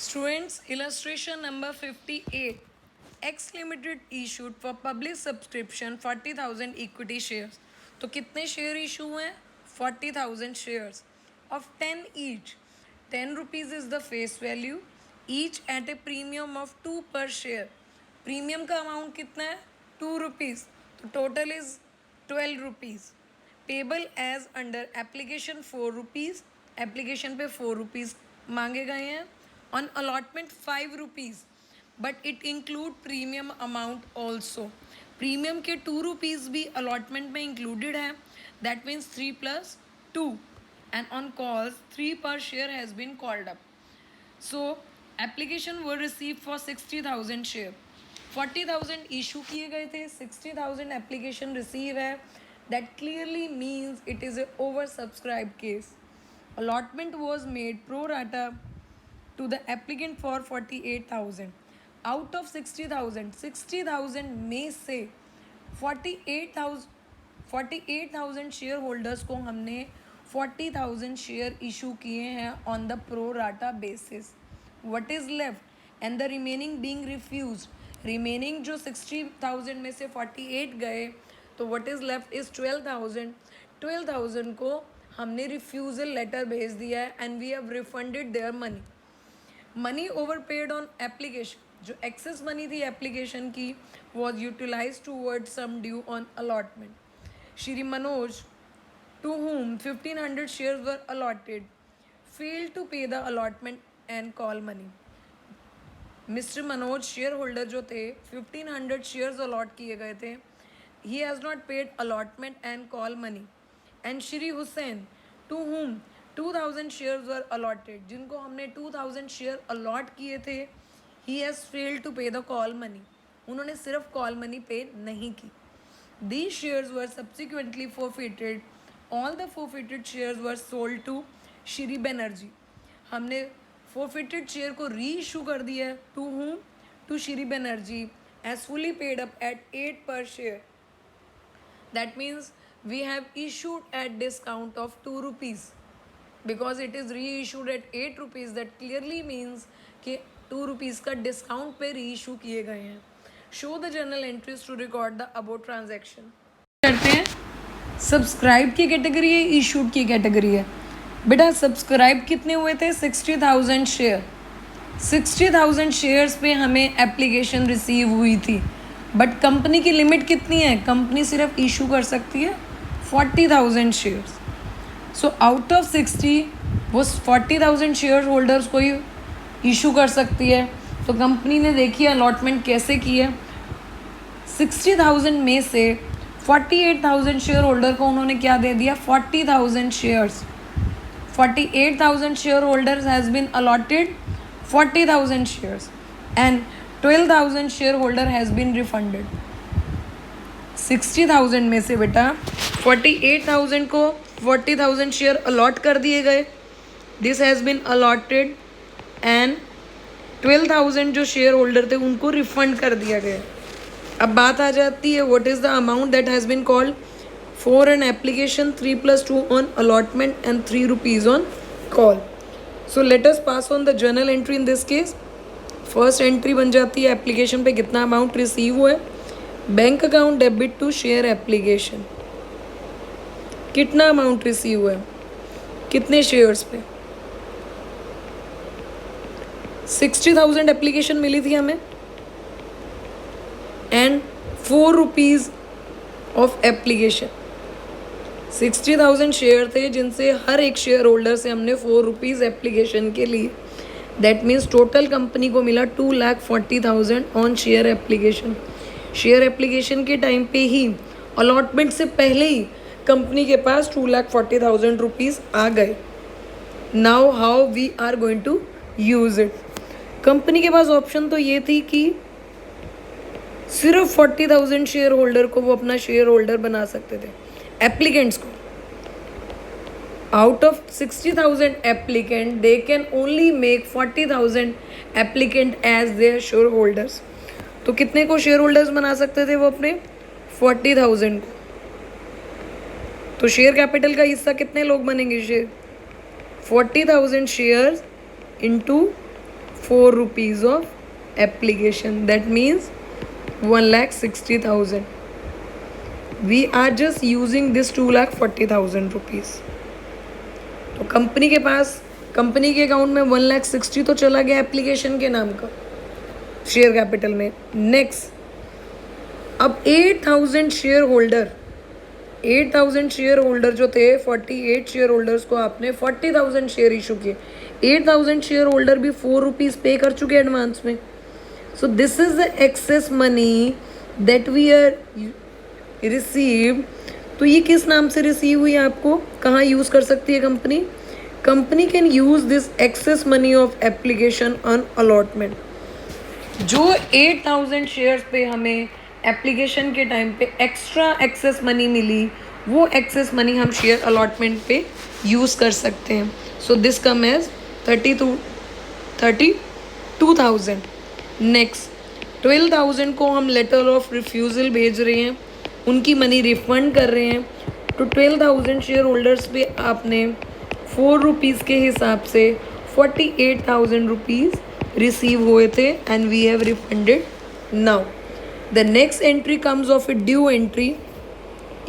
Students, illustration number 58. X Limited issued for public subscription 40,000 equity shares. तो कितने share issue हैं? 40,000 shares of 10 each. 10 rupees is the face value, each at a premium of 2 per share. Premium का amount कितना है? 2 rupees. तो total is 12 rupees. Payable as under application 4 rupees. Application पे 4 rupees मांगे गए हैं. On allotment 5 rupees, but it include premium amount also. Premium के 2 rupees भी allotment में included है. That means 3 plus 2. And on calls 3 per share has been called up. So application were received for 60,000 share. 40,000 issue किए गए थे, 60,000 application receive है. That clearly means it is a oversubscribed case. Allotment was made pro rata to the applicant for 48,000. Out of 60,000 में से 48,000 share holders को हमने 40,000 share issue किए हैं on the pro rata basis. What is left and the remaining being refuse. Remaining जो 60,000 में से 48 गए, तो व्हाट इज लेफ्ट इज 12,000 को हमने रिफ्यूजल लेटर भेज दिया है and we have refunded their money. Money over paid on application, जो एक्सेस मनी थी एप्लीकेशन की, was utilise toward sum due on allotment. Shri Manoj, to whom 1500 shares were allotted, failed to pay the allotment and call money. Mister Manoj share holder जो थे, 1500 shares allot किए गए थे. He has not paid allotment and call money. And Shri Hussain, to whom 2000 shares were allotted, जिनको हमने 2000 share allot किए थे, he has failed to pay the call money. उन्होंने सिर्फ कॉल मनी पे नहीं की. These shares were subsequently forfeited. All the forfeited shares were sold to Shri Banerjee. हमने forfeited share को री इशू कर दिया है. To whom? To Shri Banerjee as fully paid up at 8 per share. That means we have issued at discount of 2 rupees. Because it is reissued at 8 rupees, that clearly means कि 2 rupees का discount पे reissue किए गए हैं. Show the journal entries to record the about transaction. करते हैं. Subscribe की category है, इशूड की कैटेगरी है. बेटा सब्सक्राइब कितने हुए थे? 60,000 शेयर. 60,000 शेयर्स पे हमें एप्लीकेशन रिसीव हुई थी. बट कंपनी की लिमिट कितनी है? कंपनी सिर्फ इशू कर सकती है 40,000 शेयर्स. सो आउट ऑफ 60 वो 40,000 शेयर होल्डर्स को ही इशू कर सकती है. तो कंपनी ने देखी अलॉटमेंट कैसे की है. 60,000 में से 48,000 शेयर होल्डर को उन्होंने क्या दे दिया? 40,000 shares. 48,000 share holders has been allotted 40,000 shares and 12,000 share holder has been refunded. 60,000 में से बेटा 48,000 को 40,000 शेयर अलॉट कर दिए गए. This has been allotted and 12,000 जो शेयर होल्डर थे उनको रिफंड कर दिया गया. अब बात आ जाती है what is the amount that has been called. 4 on application, 3 + 2 on allotment and 3 rupees on call. So let us pass on the journal entry in this case. First entry बन जाती है एप्लीकेशन पे कितना अमाउंट रिसीव हुआ है. Bank account debit to share application. कितना amount receive हुआ है? कितने शेयर्स पे? 60,000 एप्लीकेशन मिली थी हमें and 4 rupees of application. 60,000 share थे जिनसे हर एक शेयर होल्डर से हमने 4 rupees एप्लीकेशन के लिए. दैट मीन्स टोटल कंपनी को मिला 2,40,000 on share application. Share application के टाइम पे ही, अलॉटमेंट से पहले ही कंपनी के पास 2,40,000 रुपीज़ आ गए. Now how we are going to use it. Company के पास ऑप्शन तो ये थी कि सिर्फ 40,000 शेयर होल्डर को वो अपना शेयर होल्डर बना सकते थे, एप्लीकेंट्स को. Out of 60,000 applicant they can only make 40,000 applicant as their share holders. तो कितने को शेयर होल्डर्स बना सकते थे वो अपने? 40,000 को. तो शेयर कैपिटल का हिस्सा कितने लोग बनेंगे? Share 40,000 shares into 4 rupees of application. That means 1,60,000. We are just using this 2,40,000 rupees. तो कंपनी के पास, कंपनी के अकाउंट में 1,60,000 तो चला गया एप्लीकेशन के नाम का शेयर कैपिटल में. नेक्स्ट, अब 8,000 शेयर होल्डर, 8,000 शेयर होल्डर जो थे, 48 शेयर होल्डर्स को आपने 40,000 शेयर इशू किए. 8,000 शेयर होल्डर भी 4 रुपीज़ पे कर चुके एडवांस में. So this is the excess money that we are receive. तो ये किस नाम से रिसीव हुई, आपको कहाँ यूज़ कर सकती है company? Company can use this excess money of application on allotment. जो 8,000 शेयर्स पे हमें एप्लीकेशन के टाइम पे एक्स्ट्रा एक्सेस मनी मिली, वो एक्सेस मनी हम शेयर अलॉटमेंट पे यूज़ कर सकते हैं. So this come as 32,000. Next, 12,000 को हम लेटर ऑफ रिफ्यूज़ल भेज रहे हैं, उनकी मनी रिफंड कर रहे हैं. तो 12,000 शेयर होल्डर्स पे आपने 4 रुपीज़ के हिसाब से 48,000 रुपीज़ रिसीव हुए थे and we have refunded now. The next entry comes of a due entry,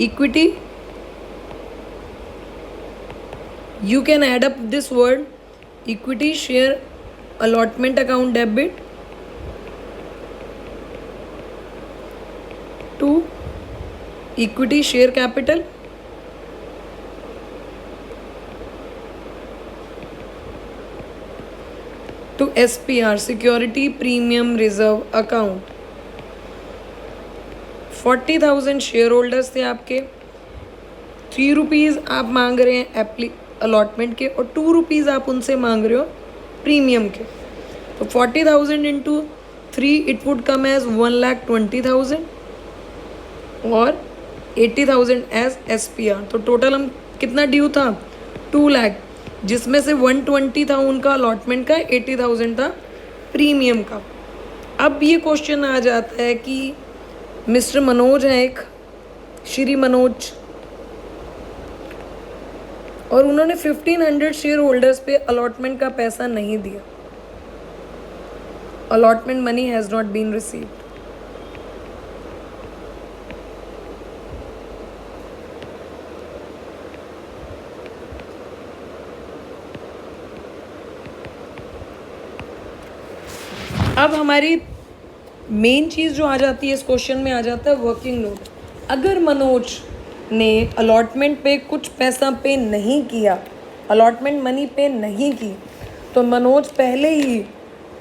equity. You can add up this word, equity share allotment account debit to equity share capital to SPR, security premium reserve account. 40,000 share holders थे आपके, 3 rupees आप मांग रहे हैं allotment के और 2 rupees आप उनसे मांग रहे हो प्रीमियम के. तो 40,000 into 3 it would come as 1,20,000 और 80,000 एज SPR. तो टोटल हम कितना ड्यू था, 2 लाख, जिसमें से 120 था उनका अलॉटमेंट का, 80,000 था प्रीमियम का. अब ये क्वेश्चन आ जाता है कि मिस्टर मनोज है एक, श्री मनोज, और उन्होंने 1,500 शेयर होल्डर्स पे अलॉटमेंट का पैसा नहीं दिया. Allotment money has not been received. अब हमारी मेन चीज़ जो आ जाती है इस क्वेश्चन में, आ जाता है वर्किंग नोट. अगर मनोज ने अलॉटमेंट पे कुछ पैसा पे नहीं किया, अलॉटमेंट मनी पे नहीं की, तो मनोज पहले ही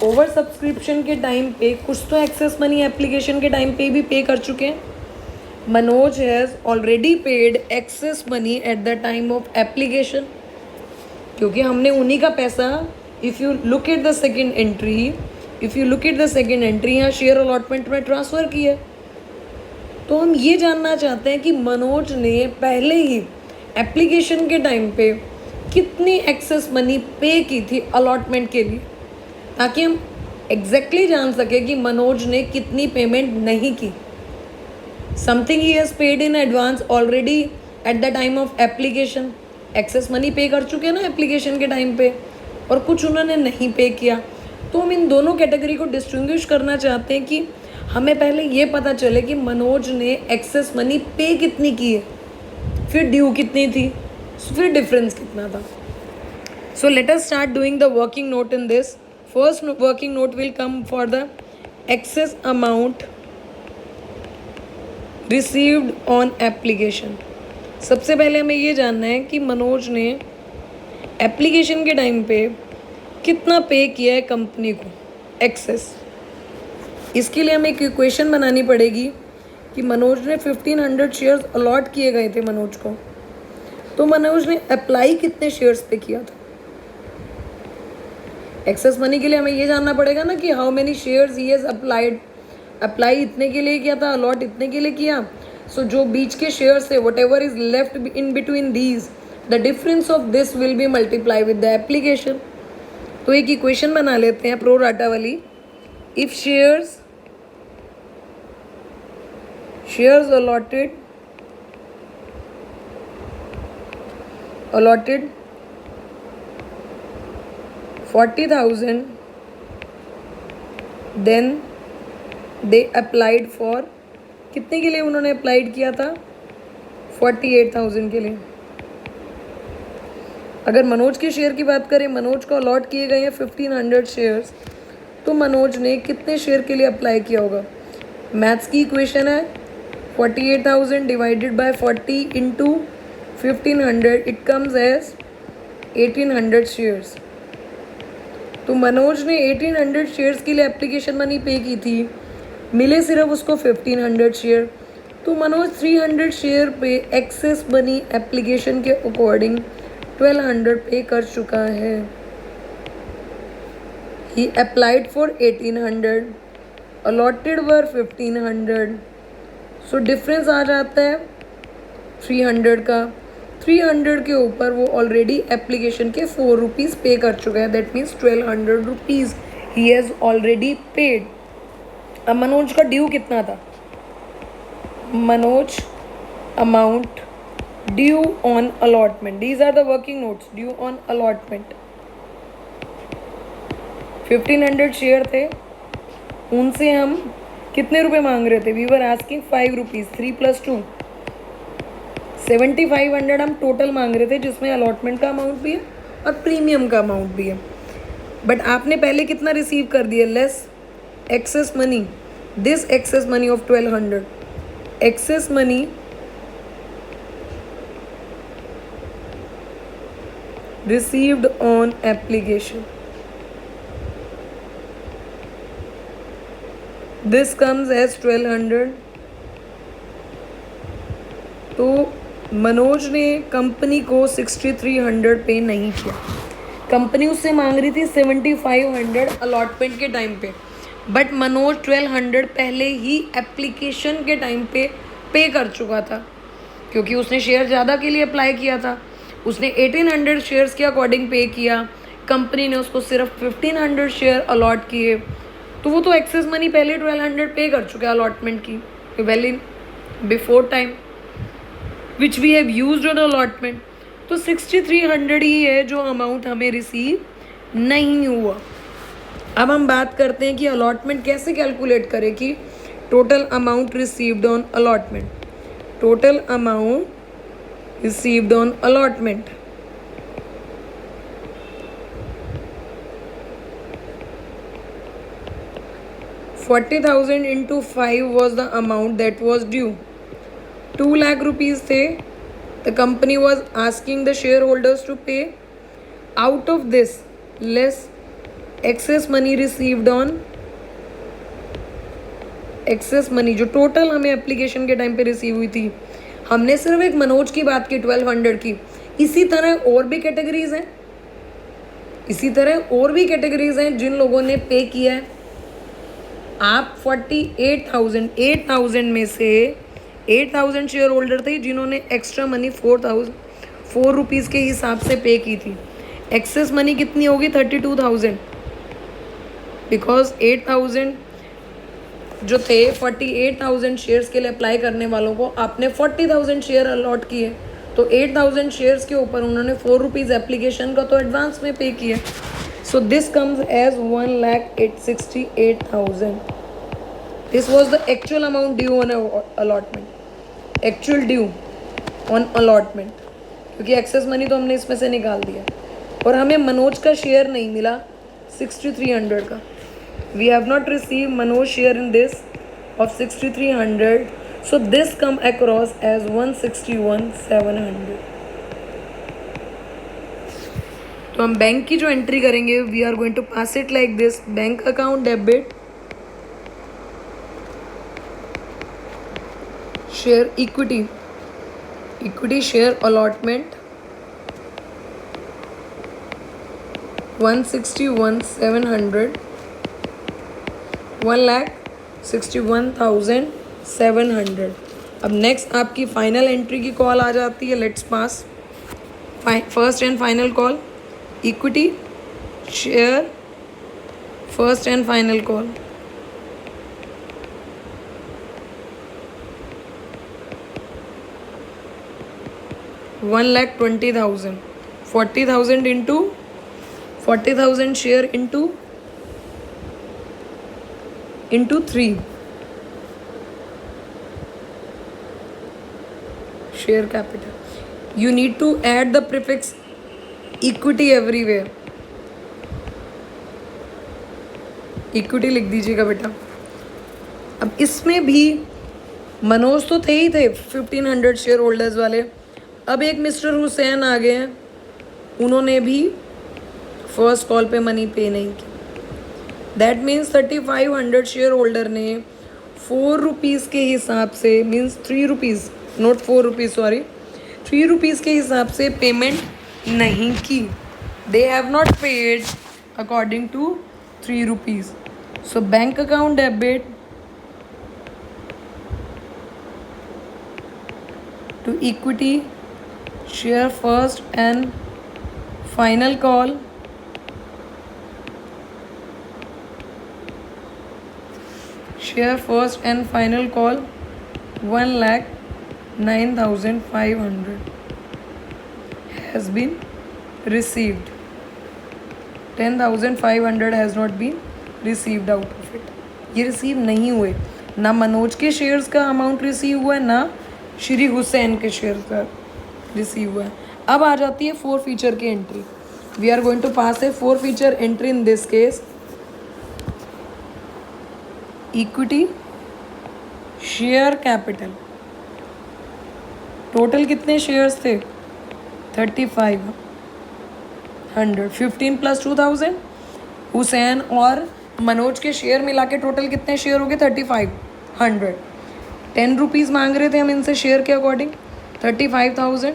ओवर सब्सक्रिप्शन के टाइम पे कुछ तो एक्सेस मनी एप्लीकेशन के टाइम पे भी पे कर चुके हैं. Manoj has already paid excess money at the time of application, क्योंकि हमने उन्हीं का पैसा, if you look at the second entry, यहाँ शेयर अलॉटमेंट में ट्रांसफ़र किया. तो हम ये जानना चाहते हैं कि मनोज ने पहले ही एप्लीकेशन के टाइम पे कितनी एक्सेस मनी पे की थी अलॉटमेंट के लिए, ताकि हम एग्जैक्टली जान सके कि मनोज ने कितनी पेमेंट नहीं की. Something he has paid in advance already at the time of application, excess money पे कर चुके हैं ना एप्लीकेशन के टाइम पे, और कुछ उन्होंने नहीं पे किया. तो हम इन दोनों कैटेगरी को डिस्टिंग्विश करना चाहते हैं कि हमें पहले ये पता चले कि मनोज ने एक्सेस मनी पे कितनी की है, फिर ड्यू कितनी थी, फिर डिफरेंस कितना था. सो let us start doing the working note in this. First working note will come for the excess amount received on application. सबसे पहले हमें ये जानना है कि मनोज ने एप्लीकेशन के टाइम पे कितना पे किया है कंपनी को एक्सेस. इसके लिए हमें एक इक्वेशन बनानी पड़ेगी कि मनोज ने 1,500 शेयर्स अलॉट किए गए थे मनोज को, तो मनोज ने अप्लाई कितने शेयर्स पे किया था. एक्सेस मनी के लिए हमें ये जानना पड़ेगा ना कि how many shares he has applied. Apply इतने के लिए किया था, अलॉट इतने के लिए किया. सो जो बीच के शेयर्स है, whatever is left in between these, the difference of this will be multiply with the application. तो एक इक्वेशन बना लेते हैं प्रो राटा वाली. If shares allotted 40,000 then they applied for, कितने के लिए उन्होंने अप्लाइड किया था? 48,000 के लिए। अगर मनोज के शेयर की बात करें, मनोज को अलॉट किए गए हैं 1500 शेयर्स, तो मनोज ने कितने शेयर के लिए अप्लाई किया होगा? मैथ्स की इक्वेशन है 48,000 divided by 40 into 1500, it comes as 1800 shares. तो मनोज ने 1800 शेयर्स के लिए एप्लीकेशन मनी पे की थी, मिले सिर्फ उसको 1500 शेयर। तो मनोज 300 शेयर पे एक्सेस मनी एप्लीकेशन के अकॉर्डिंग 1200 पे कर चुका है। He applied for 1800, allotted were 1500, so difference आ जाता है 300 का। 300 के ऊपर वो ऑलरेडी एप्लीकेशन के 4 रुपीज़ पे कर चुका है, that means 1200 rupees he has already paid. अब मनोज का ड्यू कितना था? Manoj amount due on allotment, these are the working notes, due on allotment 1500 share थे, उनसे हम कितने रुपए मांग रहे थे? वी वर आस्किंग 5 रुपीज़, 3 + 2 7500 हम टोटल मांग रहे थे, जिसमें अलॉटमेंट का अमाउंट भी है और प्रीमियम का अमाउंट भी है। बट आपने पहले कितना रिसीव कर दिया? Less excess money, this excess money of 1200, excess money received on application, this comes as 1200। तो मनोज ने कंपनी को 6300 पे नहीं किया, कंपनी उससे मांग रही थी 7500 अलॉटमेंट के टाइम पे, बट मनोज 1200 पहले ही एप्लीकेशन के टाइम पे कर चुका था, क्योंकि उसने शेयर ज़्यादा के लिए अप्लाई किया था। उसने 1800 शेयर्स के अकॉर्डिंग पे किया, कंपनी ने उसको सिर्फ 1500 शेयर अलॉट किए, तो वो तो एक्सेस मनी पहले 1200 पे कर चुका है अलॉटमेंट की, well in before time which we have used on allotment. तो 6300 ही है जो अमाउंट हमें रिसीव नहीं हुआ। अब हम बात करते हैं कि अलॉटमेंट कैसे कैलकुलेट करें, कि total amount received on allotment, total amount received on allotment, $40,000 into 5 was the amount that was due. 2 lakh rupees थे, the company was asking the shareholders to pay. Out of this, less excess money received on, excess money जो total हमें application के time पे receive हुई थी, हमने सिर्फ एक मनोज की बात की 1200 की, इसी तरह और भी कैटेगरीज हैं, इसी तरह और भी कैटेगरीज हैं जिन लोगों ने पे किया है। आप 8,000 में से 8,000 शेयर होल्डर थे जिन्होंने एक्स्ट्रा मनी 4 रुपीज़ के हिसाब से पे की थी। एक्सेस मनी कितनी होगी? 32,000, बिकॉज 8,000 जो थे 48,000 शेयर्स के लिए अप्लाई करने वालों को आपने 40,000 शेयर अलॉट किए, तो 8,000 शेयर्स के ऊपर उन्होंने 4 रुपीज़ एप्लीकेशन का तो एडवांस में पे किए। So this comes as 1,68,000। This was the actual amount due on allotment, actual due on allotment, क्योंकि एक्सेस मनी तो हमने इसमें से निकाल दिया और हमें मनोज का शेयर नहीं मिला 6300 का। We have not received Manoj share in this of 6300, so this come across as 161,700। तो हम बैंक की जो एंट्री करेंगे, we are going to pass it like this, bank account debit share equity share allotment 161,700, 1,61,700। अब next आपकी final entry की call आ जाती है, let's pass first and final call, equity share first and final call, $1,20,000, 40,000 into 40,000 share into into 3 share capital. You need to add the prefix equity everywhere. Equity लिख दीजिएगा बेटा. अब इसमें भी मनोज तो थे ही थे 1500 शेयर होल्डर्स वाले. अब एक मिस्टर हुसैन आ गए हैं, उन्होंने भी फर्स्ट कॉल पे मनी पे नहीं की. दैट मीन्स 3500 शेयर होल्डर ने 4 रुपीज़ के हिसाब से, means 3 rupees, not 4 rupees, sorry, 3 rupees के हिसाब से पेमेंट नहीं की. They have not paid according to 3 rupees. So bank account debit to equity share first and final call share first and final call 1,09,500 has been received. 10,500 has not been received out of it. ये receive नहीं हुए. ना मनोज के shares का amount receive हुआ है, ना श्री हुसैन के शेयर का रिसीव हुआ है. अब आ जाती है 4 फीचर की entry. We are going to pass a 4 feature entry in this case. Equity share capital. Total कितने शेयर्स थे? 3500. 15 + 2000. हुसैन और मनोज के शेयर मिला के टोटल कितने शेयर हो गए? 3500. 10 रुपीज़ मांग रहे थे हम इनसे शेयर के according. 35,000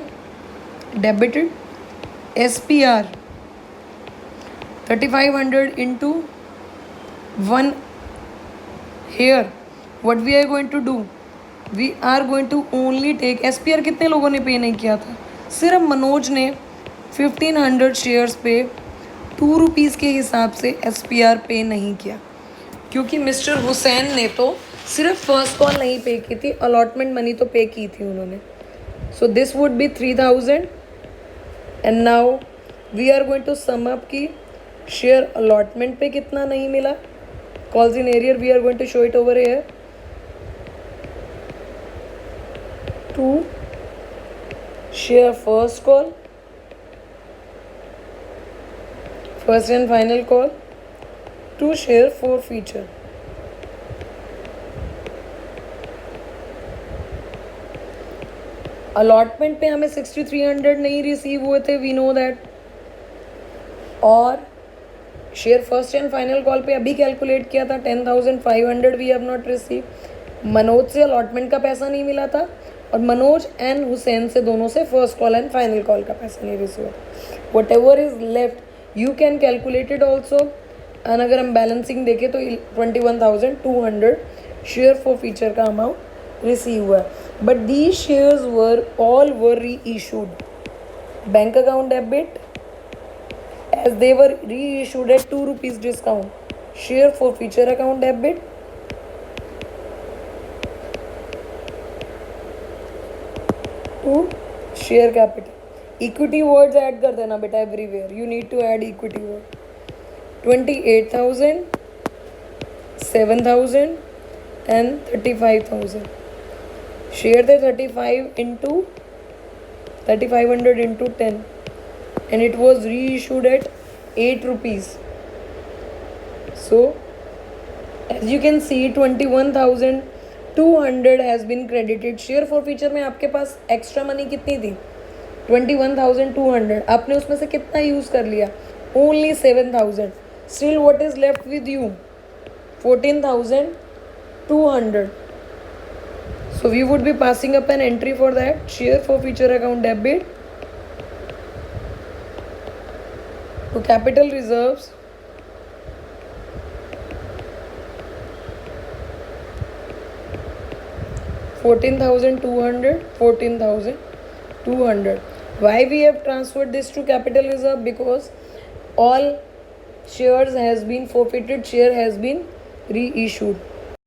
debited. SPR 3500 into 1 here. What we are going to do? We are going to only take SPR. कितने लोगों ने पे नहीं किया था? सिर्फ मनोज ने 1500 शेयर्स पे 2 रुपीज़ के हिसाब से SPR पे नहीं किया, क्योंकि मिस्टर हुसैन ने तो सिर्फ फर्स्ट कॉल नहीं पे की थी, अलॉटमेंट मनी तो पे की थी उन्होंने. So this would be 3000. And now we are going to sum up की शेयर अलॉटमेंट पे कितना नहीं मिला. Calls in arrear we are going to show it over here. 2 share first call, first and final call. 2 share 4 feature. Allotment पे हमें 6300 नहीं receive हुए थे, वी नो दैट. और share first and final call पे अभी कैलकुलेट किया था 10,500 we have not receive. Manoj से अलॉटमेंट का पैसा नहीं मिला था, और मनोज एंड हुसैन से, दोनों से first call and final call का पैसा नहीं रिसीव हुआ. What ever is left you can calculate it also. And अगर हम बैलेंसिंग देखें तो 21,200 शेयर फॉर फीचर का अमाउंट रिसीव हुआ. But these shares were reissued. Bank account debit, as they were reissued at 2 rupees discount. Share for future account debit. To share capital. Equity words add कर देना बेटा everywhere. You need to add equity word. 28,000, 7,000 and 35,000. Share थे 3500 into 10 and it was reissued at 8 rupees. So as you can see 21,200 has been credited. Share for feature में आपके पास extra money कितनी थी? 21,200. आपने उसमें से कितना यूज़ कर लिया? Only 7,000. Still what is left with you? 14,200. So we would be passing up an entry for that. Share for future account debit to capital reserves. $14,200. Why we have transferred this to capital reserve? Because all shares has been forfeited, share has been reissued.